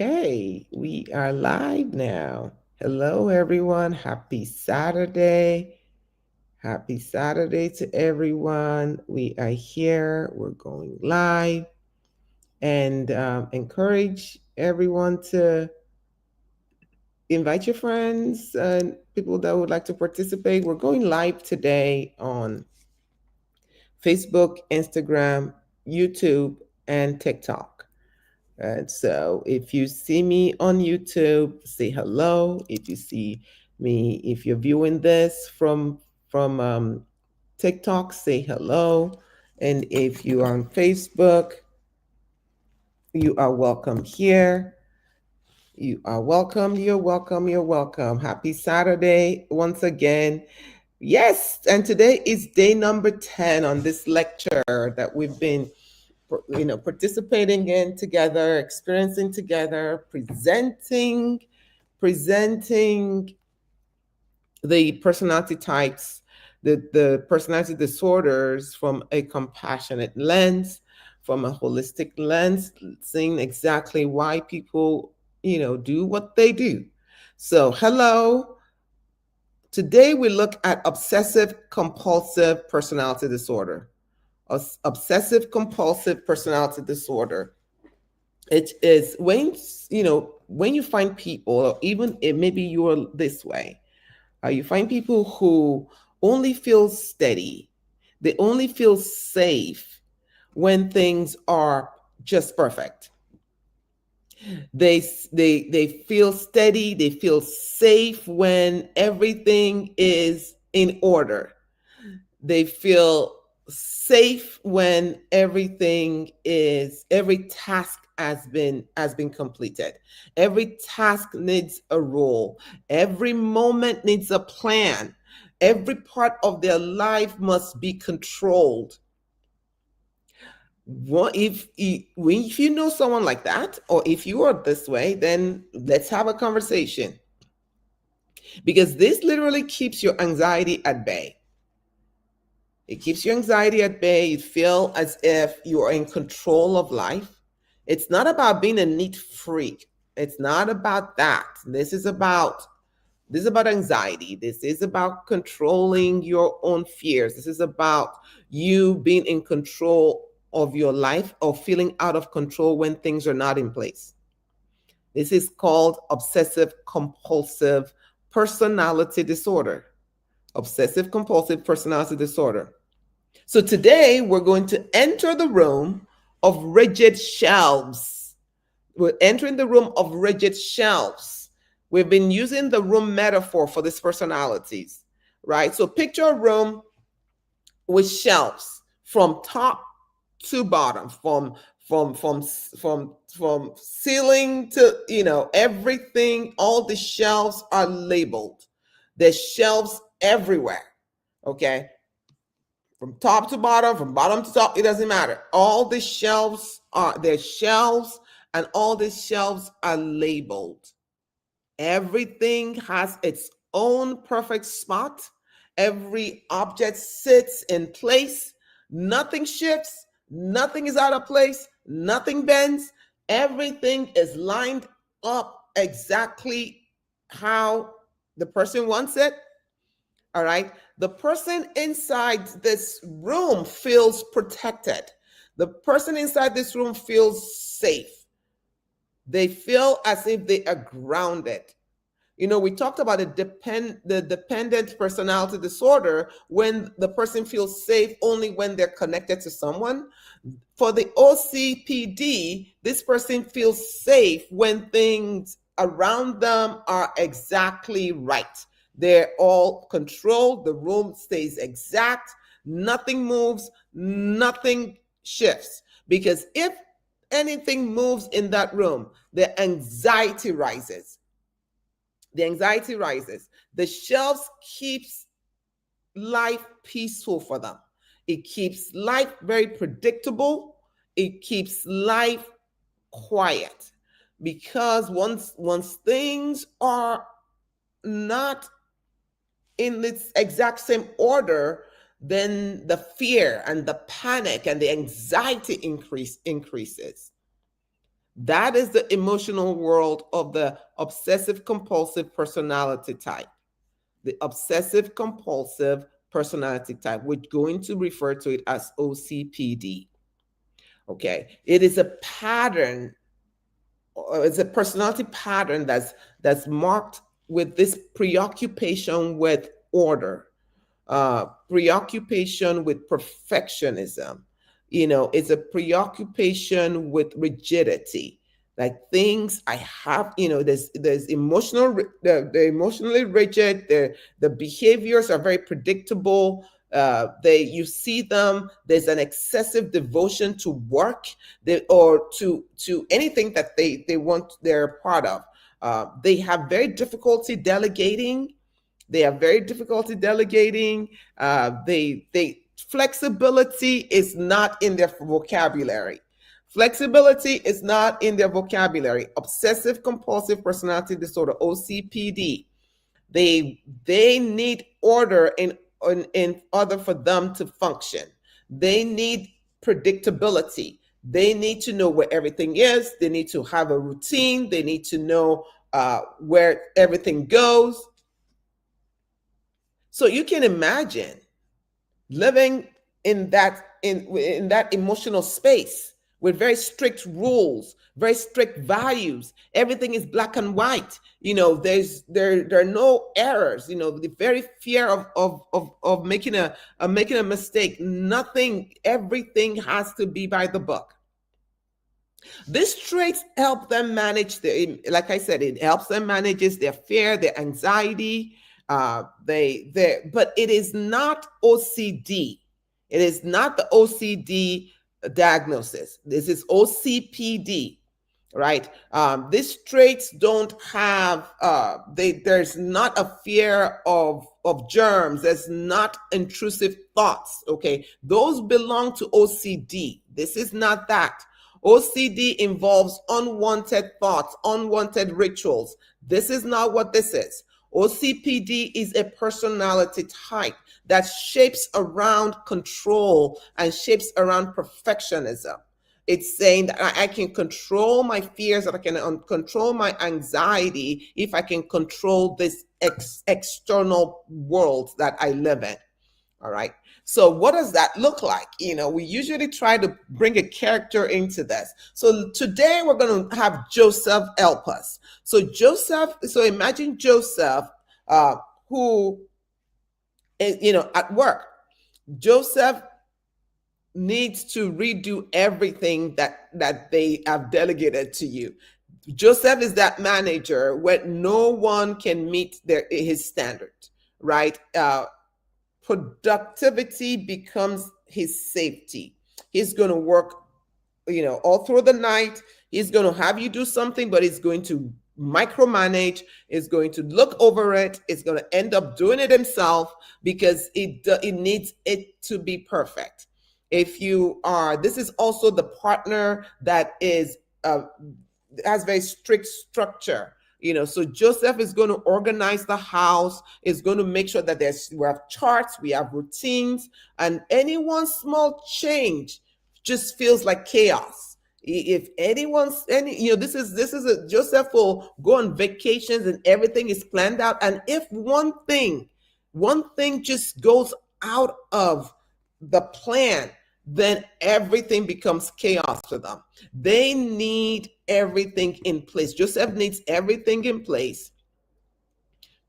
Okay, we are live now. Hello, everyone. Happy Saturday. Happy Saturday to everyone. We are here. We're going live and encourage everyone to invite your friends and people that would like to participate. We're going live today on Facebook, Instagram, YouTube, and TikTok. And so if you see me on YouTube, say hello. If you see me, if you're viewing this from TikTok, say hello. And if you are on Facebook, you are welcome here. You are welcome. You're welcome. You're welcome. Happy Saturday once again. Yes, and today is day number 10 on this lecture that we've been participating in together, experiencing together, presenting the personality types, the personality disorders from a compassionate lens, from a holistic lens, seeing exactly why people do what they do. So hello. Today we look at obsessive compulsive personality disorder. Obsessive compulsive personality disorder. It is when you find people, or even maybe you're this way, you find people who only feel steady, they only feel safe when things are just perfect. They feel steady, they feel safe when everything is in order. They feel safe when every task has been completed. Every task needs a role. Every moment needs a plan. Every part of their life must be controlled. If you know someone like that, or if you are this way, then let's have a conversation, because this literally keeps your anxiety at bay. It keeps your anxiety at bay. You feel as if you are in control of life. It's not about being a neat freak. It's not about that. This is about anxiety. This is about controlling your own fears. This is about you being in control of your life, or feeling out of control when things are not in place. This is called obsessive compulsive personality disorder. Obsessive compulsive personality disorder. So today we're going to enter the room of rigid shelves. We're entering the room of rigid shelves. We've been using the room metaphor for these personalities, right? So picture a room with shelves from top to bottom, from ceiling to everything. All the shelves are labeled. There's shelves everywhere. Okay, from top to bottom, from bottom to top, it doesn't matter. All the shelves are there's shelves, and all the shelves are labeled. Everything has its own perfect spot. Every object sits in place. Nothing shifts, nothing is out of place, nothing bends. Everything is lined up exactly how the person wants it. All right. The person inside this room feels protected. The person inside this room feels safe. They feel as if they are grounded. We talked about the dependent personality disorder, when the person feels safe only when they're connected to someone. For the OCPD, this person feels safe when things around them are exactly right. They're all controlled. The room stays exact. Nothing moves. Nothing shifts. Because if anything moves in that room, the anxiety rises. The anxiety rises. The shelves keeps life peaceful for them. It keeps life very predictable. It keeps life quiet, because once things are not in its exact same order, then the fear and the panic and the anxiety increases. That is the emotional world of the obsessive compulsive personality type. The obsessive compulsive personality type. We're going to refer to it as OCPD. Okay. It is a pattern, it's a personality pattern that's marked with this preoccupation with order, preoccupation with perfectionism. It's a preoccupation with rigidity. Like things I have, there's emotional, the emotionally rigid. The behaviors are very predictable. You see them. There's an excessive devotion to work, or to anything that they want, they're part of. They have very difficulty delegating. They have very difficulty delegating. They flexibility is not in their vocabulary. Flexibility is not in their vocabulary. Obsessive compulsive personality disorder, OCPD. They need order in order for them to function. They need predictability. They need to know where everything is. They need to have a routine. They need to know where everything goes. So you can imagine living in that emotional space with very strict rules, very strict values. Everything is black and white. There are no errors. The very fear of making a mistake. Nothing. Everything has to be by the book. These traits help them manage like I said, it helps them manage their fear, their anxiety. But it is not OCD. It is not the OCD diagnosis. This is OCPD, right? These traits don't have. There's not a fear of germs. There's not intrusive thoughts. Okay, those belong to OCD. This is not that. OCD involves unwanted thoughts, unwanted rituals. This is not what this is. OCPD is a personality type that shapes around control and shapes around perfectionism. It's saying that I can control my fears, that I can control my anxiety if I can control this external world that I live in. All right. So what does that look like? We usually try to bring a character into this. So today we're going to have Joseph help us. So imagine Joseph, who is, at work. Joseph needs to redo everything that they have delegated to you. Joseph is that manager where no one can meet his standard, right? Productivity becomes his safety. He's going to work, all through the night. He's going to have you do something, but he's going to micromanage. Is going to look over it. Is going to end up doing it himself because it needs it to be perfect. This is also the partner that has very strict structure. So Joseph is going to organize the house, is going to make sure that we have charts, we have routines, and any one small change just feels like chaos. If Joseph will go on vacations and everything is planned out. And if one thing just goes out of the plan, then everything becomes chaos for them. They need everything in place. Joseph needs everything in place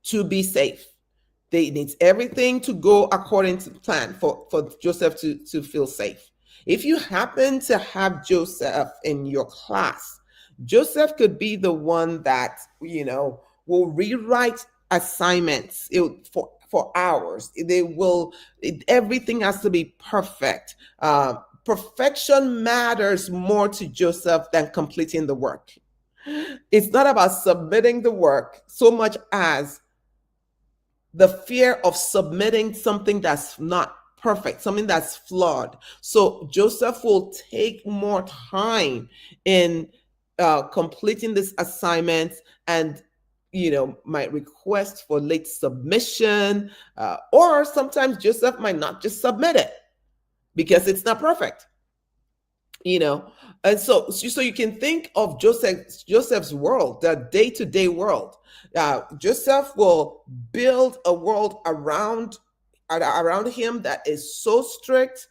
to be safe. They need everything to go according to plan for Joseph to feel safe. If you happen to have Joseph in your class, Joseph could be the one that, will rewrite assignments for hours. Everything has to be perfect. Perfection matters more to Joseph than completing the work. It's not about submitting the work so much as the fear of submitting something that's not perfect, something that's flawed. So Joseph will take more time in completing this assignment, and might request for late submission, or sometimes Joseph might not just submit it because it's not perfect. And so you can think of Joseph's world, the day-to-day world. Joseph will build a world around him that is so strict,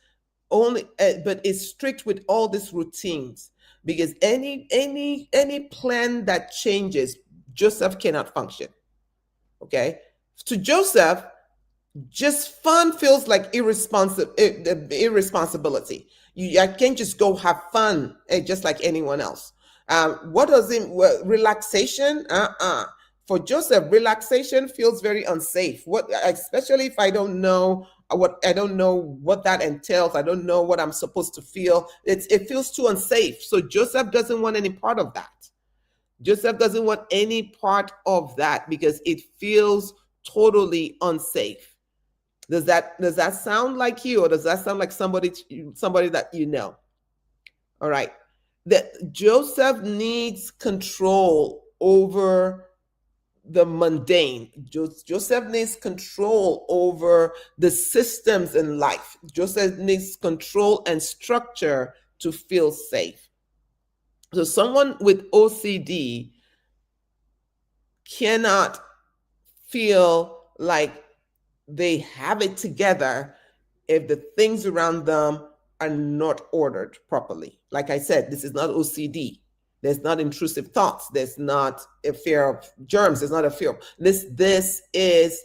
only but is strict with all these routines, because any plan that changes, Joseph cannot function. Okay, to Joseph, just fun feels like irresponsibility. I can't just go have fun just like anyone else. What does it relaxation? For Joseph, relaxation feels very unsafe. What, especially if I don't know what that entails. I don't know what I'm supposed to feel. It feels too unsafe. So Joseph doesn't want any part of that. Joseph doesn't want any part of that because it feels totally unsafe. Does that sound like you, or does that sound like somebody that you know? All right. That Joseph needs control over the mundane. Joseph needs control over the systems in life. Joseph needs control and structure to feel safe. So someone with OCD cannot feel like they have it together if the things around them are not ordered properly. Like I said, this is not OCD. There's not intrusive thoughts. There's not a fear of germs. There's not a fear of this. This is,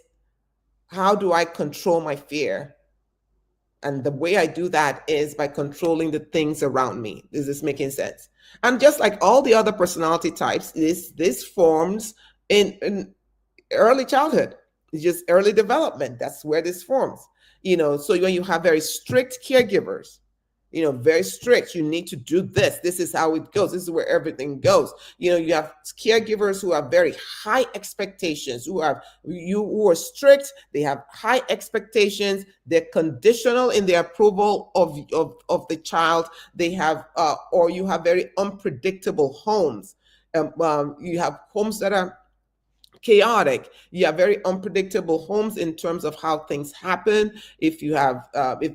how do I control my fear? And the way I do that is by controlling the things around me. Is this making sense? And just like all the other personality types, this forms in early childhood. It's just early development. That's where this forms. So when you have very strict caregivers, very strict, you need to do this. This is how it goes. This is where everything goes. You have caregivers who have very high expectations, who are strict. They have high expectations. They're conditional in their approval of the child. They have, or you have very unpredictable homes. You have homes that are chaotic. You have very unpredictable homes in terms of how things happen. If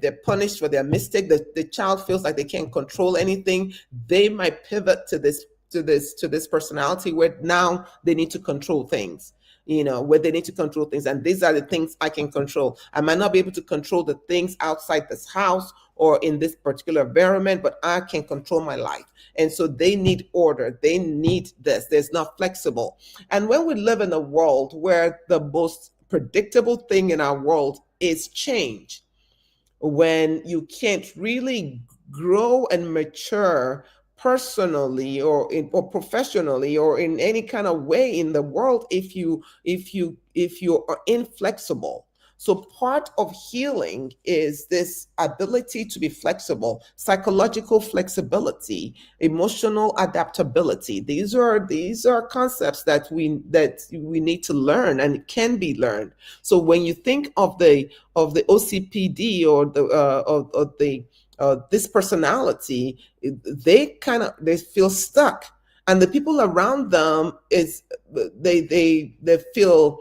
they're punished for their mistake, the child feels like they can't control anything. They might pivot to this personality where now they need to control things. Where they need to control things. And these are the things I can control. I might not be able to control the things outside this house or in this particular environment, but I can control my life. And so they need order. They need this. There's not flexible. And when we live in a world where the most predictable thing in our world is change, when you can't really grow and mature personally or professionally or in any kind of way in the world if you are inflexible. So part of healing is this ability to be flexible, psychological flexibility, emotional adaptability. These are concepts that we need to learn and can be learned. So when you think of the OCPD or this personality, they feel stuck, and the people around them they feel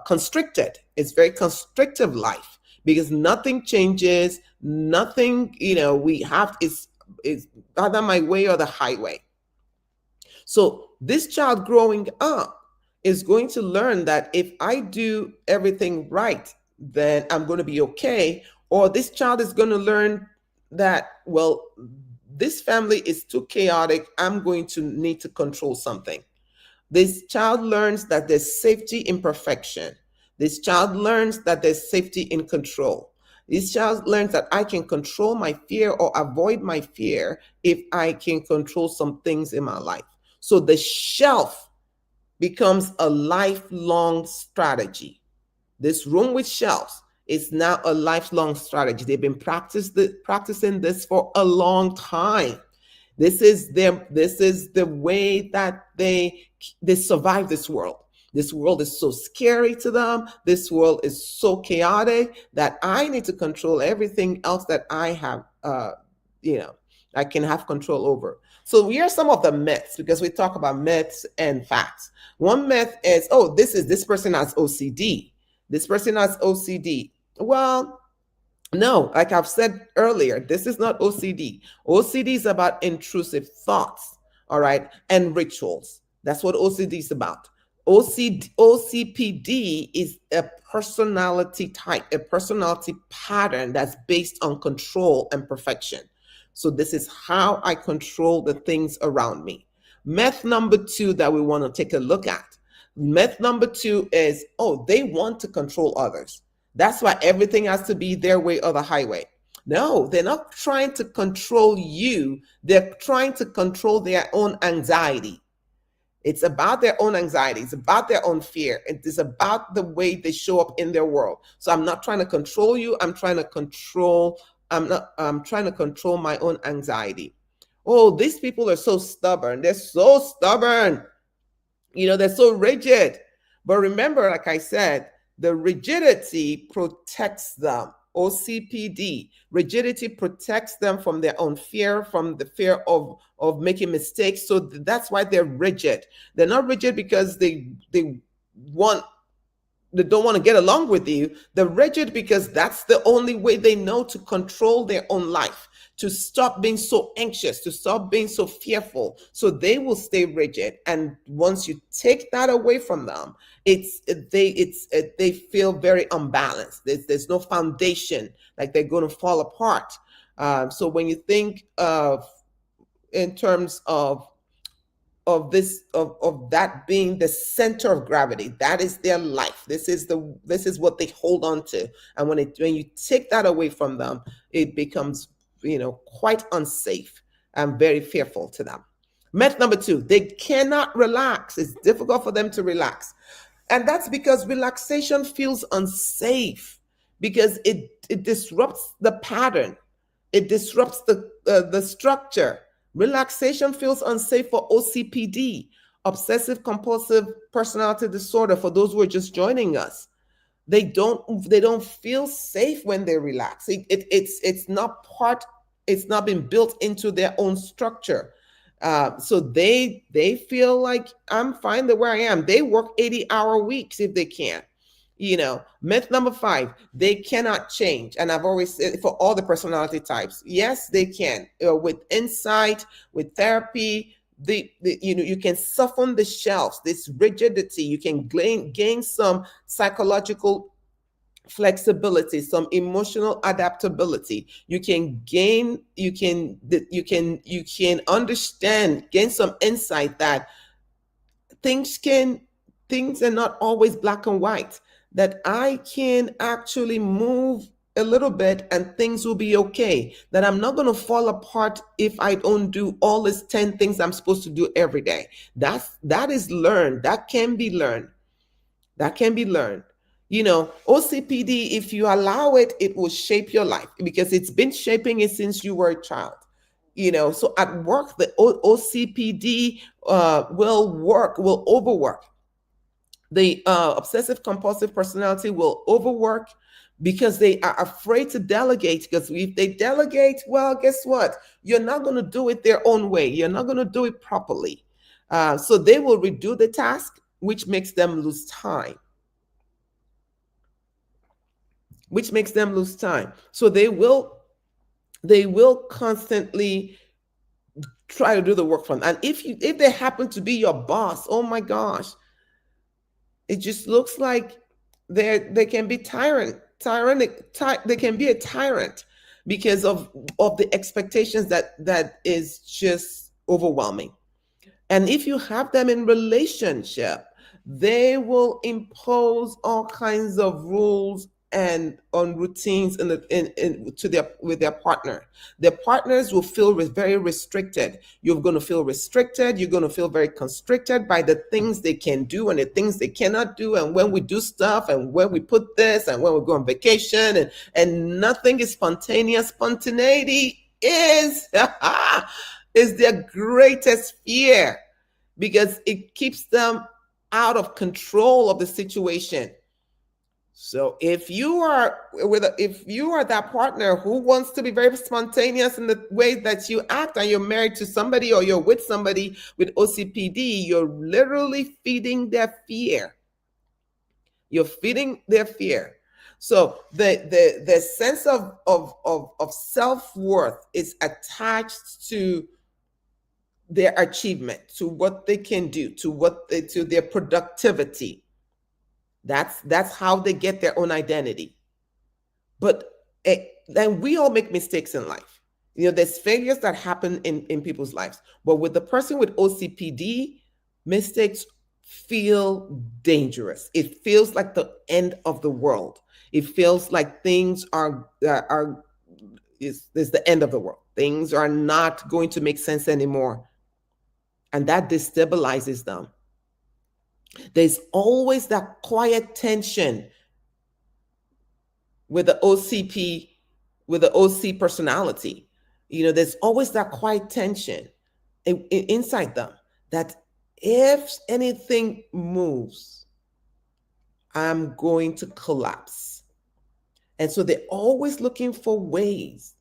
constricted. It's very constrictive life because nothing changes. Nothing, we have is either my way or the highway. So this child growing up is going to learn that if I do everything right, then I'm going to be okay. Or this child is going to learn that, well, this family is too chaotic. I'm going to need to control something. This child learns that there's safety in perfection. This child learns that there's safety in control. This child learns that I can control my fear or avoid my fear if I can control some things in my life. So the shelf becomes a lifelong strategy. This room with shelves is now a lifelong strategy. They've been practicing this for a long time. This is the way that they survive this world. This world is so scary to them. This world is so chaotic that I need to control everything else that I have, I can have control over. So here are some of the myths, because we talk about myths and facts. One myth is, this person has OCD. This person has OCD. Well, No, like I've said earlier, this is not OCD. OCD is about intrusive thoughts, all right, and rituals. That's what OCD is about. OCPD is a personality type, a personality pattern that's based on control and perfection. So this is how I control the things around me. Myth number two that we want to take a look at. Myth number two is, oh, they want to control others. That's why everything has to be their way or the highway. No, they're not trying to control you. They're trying to control their own anxiety. It's about their own anxiety. It's about their own fear. It is about the way they show up in their world. So I'm not trying to control you. I'm trying to control my own anxiety. Oh, these people are so stubborn. They're so stubborn. They're so rigid. But remember, like I said, the rigidity protects them. OCPD, rigidity protects them from their own fear, from the fear of making mistakes. So that's why they're rigid. They're not rigid because they want they don't want to get along with you. They're rigid because that's the only way they know to control their own life, to stop being so anxious, to stop being so fearful. So they will stay rigid. And once you take that away from them, they feel very unbalanced. There's no foundation, like they're going to fall apart. So when you think of in terms of that being the center of gravity, that is their life. This is what they hold on to. And when you take that away from them, it becomes quite unsafe and very fearful to them. Myth number two, they cannot relax. It's difficult for them to relax. And that's because relaxation feels unsafe, because it disrupts the pattern. It disrupts the structure. Relaxation feels unsafe for OCPD, obsessive compulsive personality disorder. For those who are just joining us, they don't feel safe when they relax. It's not part. It's not been built into their own structure. So they feel like, I'm fine the way I am. They work 80-hour weeks if they can. Myth number five, they cannot change. And I've always said, for all the personality types, yes, they can. With insight, with therapy, you can soften the shelves, this rigidity. You can gain some psychological flexibility, some emotional adaptability. You can understand, gain some insight that things are not always black and white, that I can actually move a little bit and things will be okay, that I'm not going to fall apart if I don't do all these 10 things I'm supposed to do every day. That is learned. That can be learned. OCPD, if you allow it, it will shape your life, because it's been shaping it since you were a child. So at work, the OCPD will overwork. The obsessive compulsive personality will overwork because they are afraid to delegate. Because if they delegate, well, guess what? You're not going to do it their own way. You're not going to do it properly. So they will redo the task, which makes them lose time. So they will constantly try to do the work for them. And if they happen to be your boss, oh my gosh, it just looks like they can be they can be a tyrant because of the expectations that is just overwhelming. And if you have them in relationship, they will impose all kinds of rules and on routines with their partner. Their partners will feel very restricted. You're going to feel restricted. You're going to feel very constricted by the things they can do and the things they cannot do. And when we do stuff, and when we put this, and when we go on vacation, and nothing is spontaneous. Spontaneity is is their greatest fear, because it keeps them out of control of the situation. So if you are that partner who wants to be very spontaneous in the way that you act, and you're married to somebody or you're with somebody with OCPD, you're literally feeding their fear. You're feeding their fear. So the sense of self-worth is attached to their achievement, to what they can do, to their productivity. That's how they get their own identity. But then we all make mistakes in life. There's failures that happen in people's lives. But with the person with OCPD, mistakes feel dangerous. It feels like the end of the world. It feels like things is the end of the world. Things are not going to make sense anymore. And that destabilizes them. There's always that quiet tension with the OC personality. There's always that quiet tension inside them that if anything moves, I'm going to collapse. And so they're always looking for ways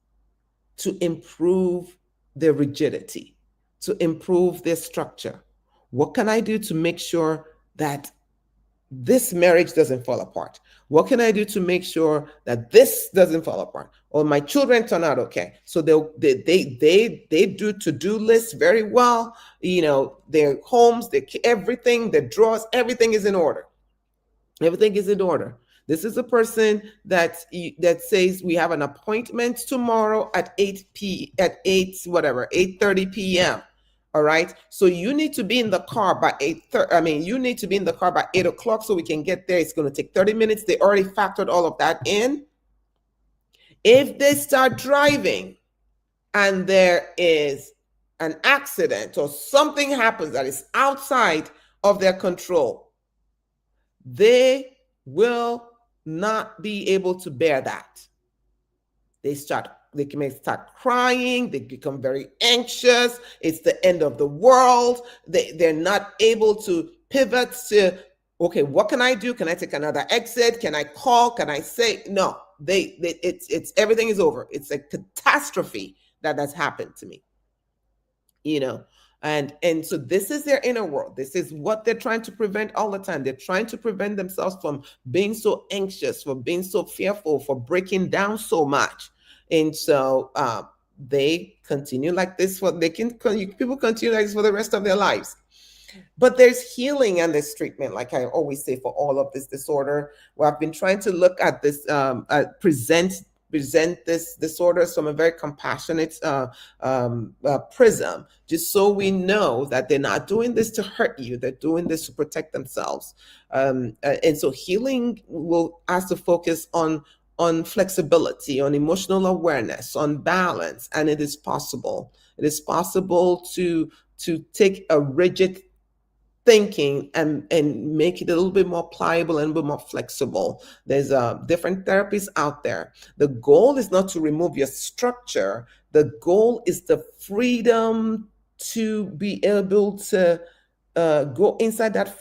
to improve their rigidity, to improve their structure. What can I do to make sure that this marriage doesn't fall apart? What can I do to make sure that this doesn't fall apart, or my children turn out okay? So they do to-do lists very well. Their homes, everything, their drawers, everything is in order. Everything is in order. This is a person that says we have an appointment tomorrow at 8:30 p.m. All right. So you need to be in the car by 8:30. You need to be in the car by 8 o'clock so we can get there. It's going to take 30 minutes. They already factored all of that in. If they start driving and there is an accident or something happens that is outside of their control, they will not be able to bear that. They may start crying. They become very anxious. It's the end of the world. They're not able to pivot to, okay, what can I do? Can I take another exit? Can I call? Can I say no? It's everything is over. It's a catastrophe that has happened to me. And so this is their inner world. This is what they're trying to prevent all the time. They're trying to prevent themselves from being so anxious, from being so fearful, for breaking down so much. And so they continue like this. People continue like this for the rest of their lives. But there's healing and there's treatment, like I always say, for all of this disorder. Well, I've been trying to look at this, present this disorders from a very compassionate prism, just so we know that they're not doing this to hurt you. They're doing this to protect themselves. And so healing will ask to focus on flexibility, on emotional awareness, on balance. And it is possible. It is possible to take a rigid thinking and make it a little bit more pliable and a bit more flexible. There's different therapies out there. The goal is not to remove your structure. The goal is the freedom to be able to go inside that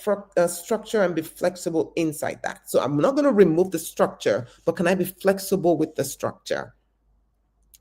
structure and be flexible inside that. So I'm not going to remove the structure, but can I be flexible with the structure?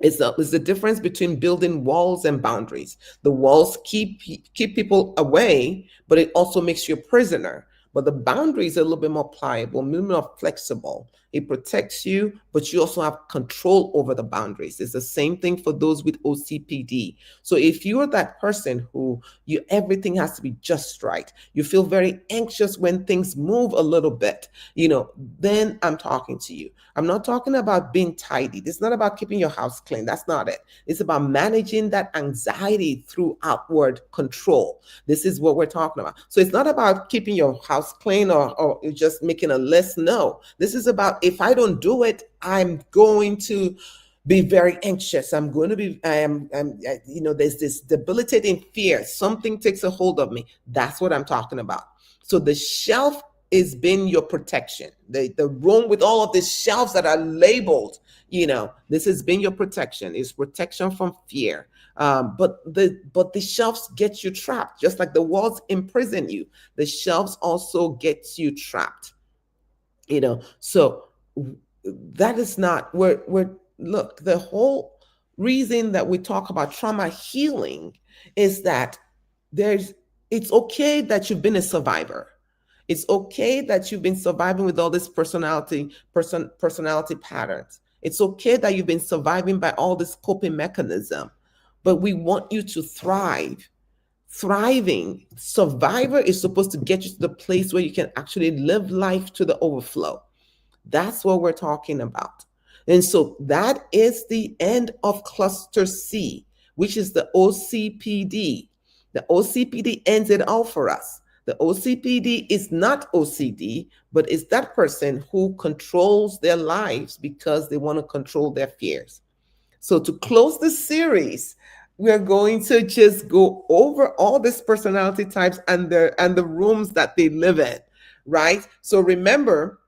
It's the difference between building walls and boundaries. The walls keep people away, but it also makes you a prisoner. But the boundaries are a little bit more pliable, a little more flexible. It protects you, but you also have control over the boundaries. It's the same thing for those with OCPD. So if you're that person who everything has to be just right, you feel very anxious when things move a little bit, then I'm talking to you. I'm not talking about being tidy. It's not about keeping your house clean. That's not it. It's about managing that anxiety through outward control. This is what we're talking about. So it's not about keeping your house clean or just making a list. No, this is about, if I don't do it, I'm going to be very anxious. I'm going to be, there's this debilitating fear. Something takes a hold of me. That's what I'm talking about. So the shelf is been your protection. The room with all of these shelves that are labeled, this has been your protection. It's protection from fear. But the shelves get you trapped, just like the walls imprison you. The shelves also gets you trapped. So that is not look, the whole reason that we talk about trauma healing is that it's okay that you've been a survivor. It's okay that you've been surviving with all this personality patterns. It's okay that you've been surviving by all this coping mechanism, but we want you to thrive. Thriving survivor is supposed to get you to the place where you can actually live life to the overflow. That's what we're talking about. And so that is the end of cluster C, which is the OCPD. The OCPD ends it all for us. The OCPD is not OCD, but is that person who controls their lives because they want to control their fears. So to close the series, we are going to just go over all these personality types and the rooms that they live in, right? So remember,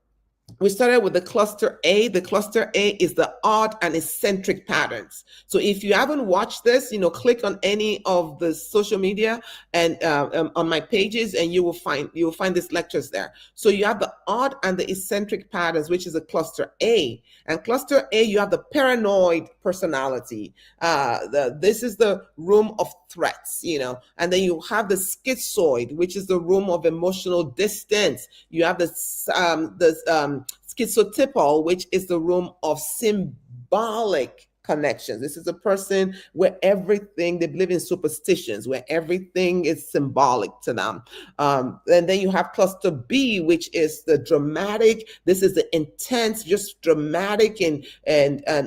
we started with the cluster A. The cluster A is the odd and eccentric patterns. So if you haven't watched this, click on any of the social media and on my pages, and you will find these lectures there. So you have the odd and the eccentric patterns, which is a cluster A. And cluster A, you have the paranoid personality. This is the room of threats, and then you have the schizoid, which is the room of emotional distance. You have the schizotypal, which is the room of symbolic connections. This is a person where everything, they believe in superstitions, where everything is symbolic to them. And then you have cluster B, which is the dramatic. This is the intense, just dramatic and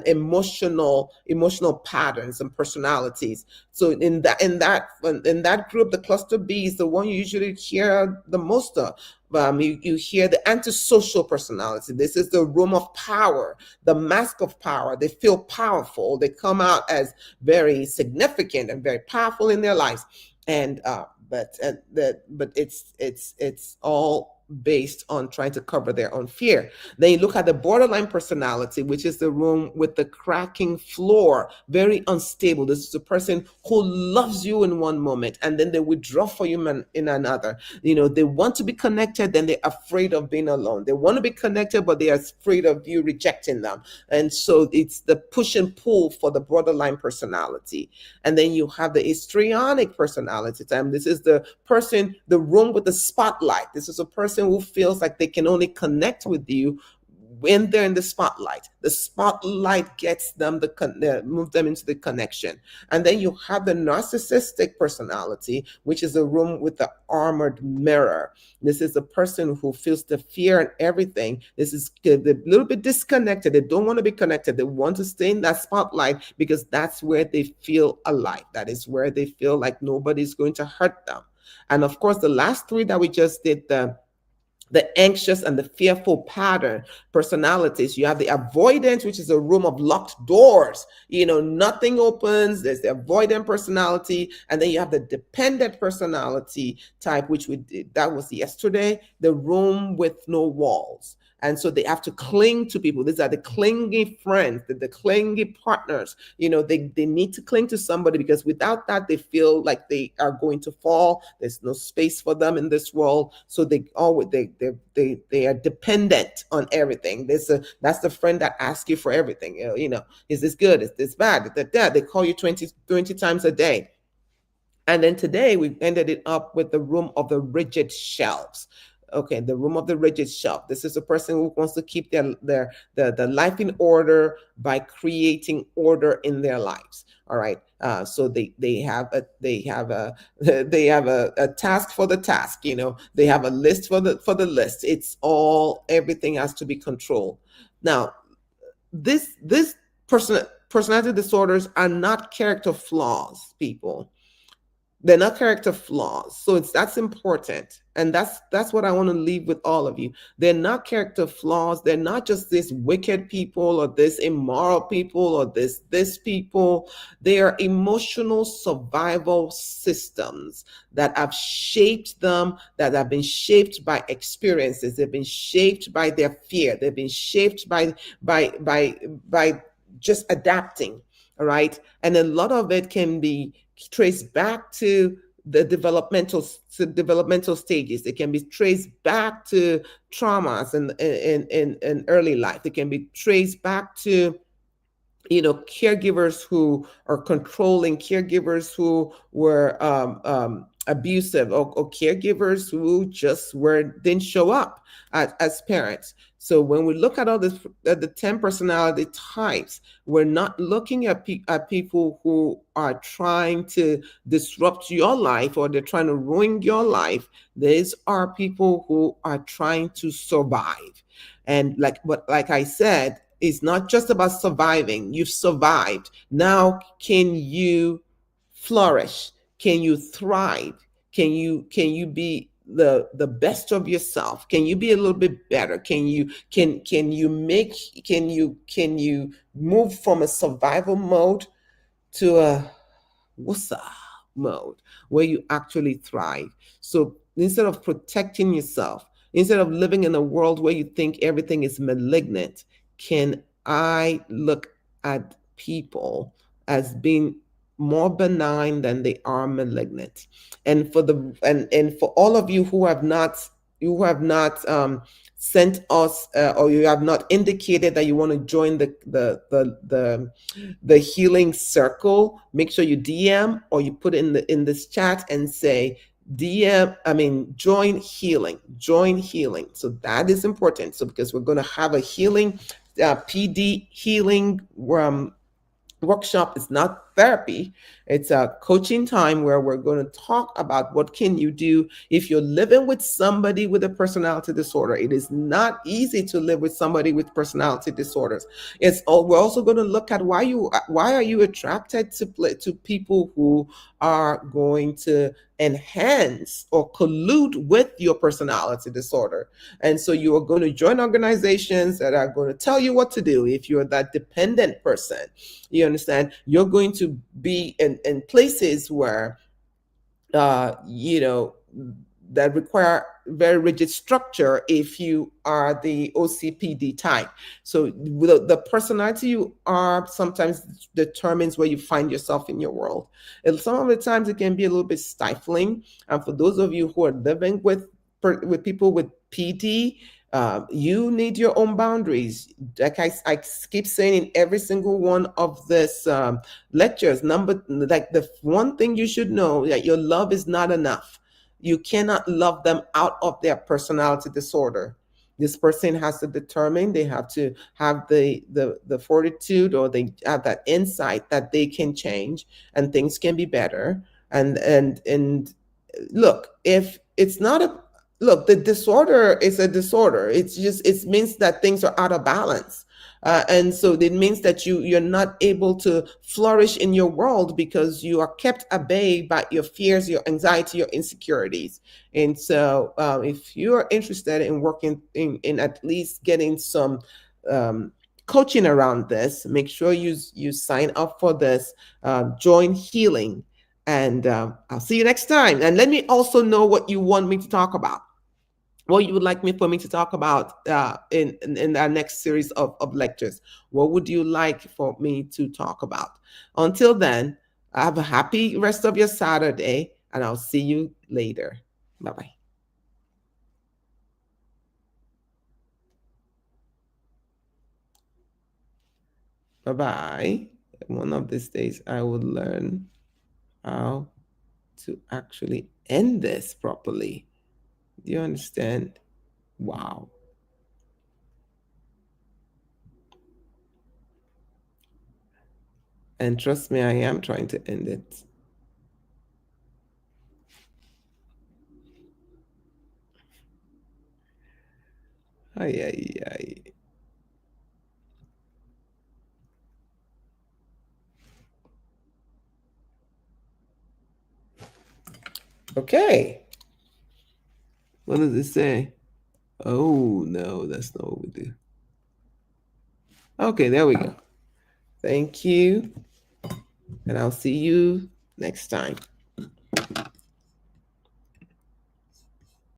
emotional patterns and personalities. So in that group, the cluster B is the one you usually hear the most of. You hear the antisocial personality. This is the room of power, the mask of power. They feel powerful. They come out as very significant and very powerful in their lives. And but it's all based on trying to cover their own fear. Then you look at the borderline personality, which is the room with the cracking floor, very unstable. This is a person who loves you in one moment and then they withdraw for you in another. They want to be connected, then they're afraid of being alone. They want to be connected, but they are afraid of you rejecting them. And so it's the push and pull for the borderline personality. And then you have the histrionic personality type. This is the person, the room with the spotlight. This is a person who feels like they can only connect with you when they're in the spotlight. The spotlight gets them move them into the connection. And then you have the narcissistic personality, which is the room with the armored mirror. This is the person who feels the fear and everything. This is a little bit disconnected. They don't want to be connected. They want to stay in that spotlight because that's where they feel alive. That is where they feel like nobody's going to hurt them. And of course, the last three that we just did, the anxious and the fearful pattern personalities. You have the avoidant, which is a room of locked doors. Nothing opens. There's the avoidant personality. And then you have the dependent personality type, which that was yesterday, the room with no walls. And so they have to cling to people. These are the clingy friends, the clingy partners. They need to cling to somebody because without that, they feel like they are going to fall. There's no space for them in this world. So they are dependent on everything. That's the friend that asks you for everything. Is this good? Is this bad? They call you 20 times a day. And then today we ended it up with the room of the rigid shelves. Okay, the room of the rigid shelf. This is a person who wants to keep their life in order by creating order in their lives. All right. So they have a task for the task. They have a list for the list. It's everything has to be controlled. Now, this personality disorders are not character flaws, people. They're not character flaws. So that's important. And that's what I want to leave with all of you. They're not character flaws. They're not just this wicked people or this immoral people or this people. They are emotional survival systems that have shaped them, that have been shaped by experiences. They've been shaped by their fear. They've been shaped by just adapting. All right. And a lot of it can be traced back to the developmental stages. It can be traced back to traumas in early life. It can be traced back to caregivers who are controlling, caregivers who were abusive, or caregivers who just didn't show up as parents. So when we look at all this, at the 10 personality types, we're not looking at people who are trying to disrupt your life, or they're trying to ruin your life. These are people who are trying to survive. And like I said, it's not just about surviving. You've survived. Now, can you flourish? Can you thrive? Can you be the best of yourself? Can you be a little bit better? Can you move from a survival mode to a wusa mode, where you actually thrive? So instead of protecting yourself, instead of living in a world where you think everything is malignant, can I look at people as being more benign than they are malignant? And for all of you who have not sent us, or you have not indicated that you want to join the healing circle, make sure you DM, or you put in this chat and say join healing, join healing. So that is important. So because we're going to have a healing, PD healing workshop. Is not therapy. It's a coaching time where we're going to talk about what can you do if you're living with somebody with a personality disorder. It is not easy to live with somebody with personality disorders. We're also going to look at why are you attracted to people who are going to enhance or collude with your personality disorder. And so you are going to join organizations that are going to tell you what to do. If you're that dependent person, you understand, you're going to be in places where you know, that require very rigid structure if you are the OCPD type. So the personality you are sometimes determines where you find yourself in your world. And some of the times it can be a little bit stifling. And for those of you who are living with people with PD, you need your own boundaries. Like I keep saying in every single one of this lectures, like the one thing you should know, that your love is not enough. You cannot love them out of their personality disorder. This person has to determine, they have to have the fortitude, or they have that insight that they can change and things can be better. And look, if it's not a look, the disorder is a disorder. It means that things are out of balance. And so it means that you're not able to flourish in your world because you are kept at bay by your fears, your anxiety, your insecurities. And so if you're interested in working in at least getting some coaching around this, make sure you sign up for this. Join healing. And I'll see you next time. And let me also know what you want me to talk about, what you would like me for me to talk about in our next series of lectures. What would you like for me to talk about? Until then, have a happy rest of your Saturday, and I'll see you later. Bye-bye. Bye-bye. One of these days, I will learn how to actually end this properly. Do you understand? Wow. And trust me, I am trying to end it. Ay, ay, ay. Okay. What does it say? Oh, no, that's not what we do. Okay, there we go. Thank you. And I'll see you next time.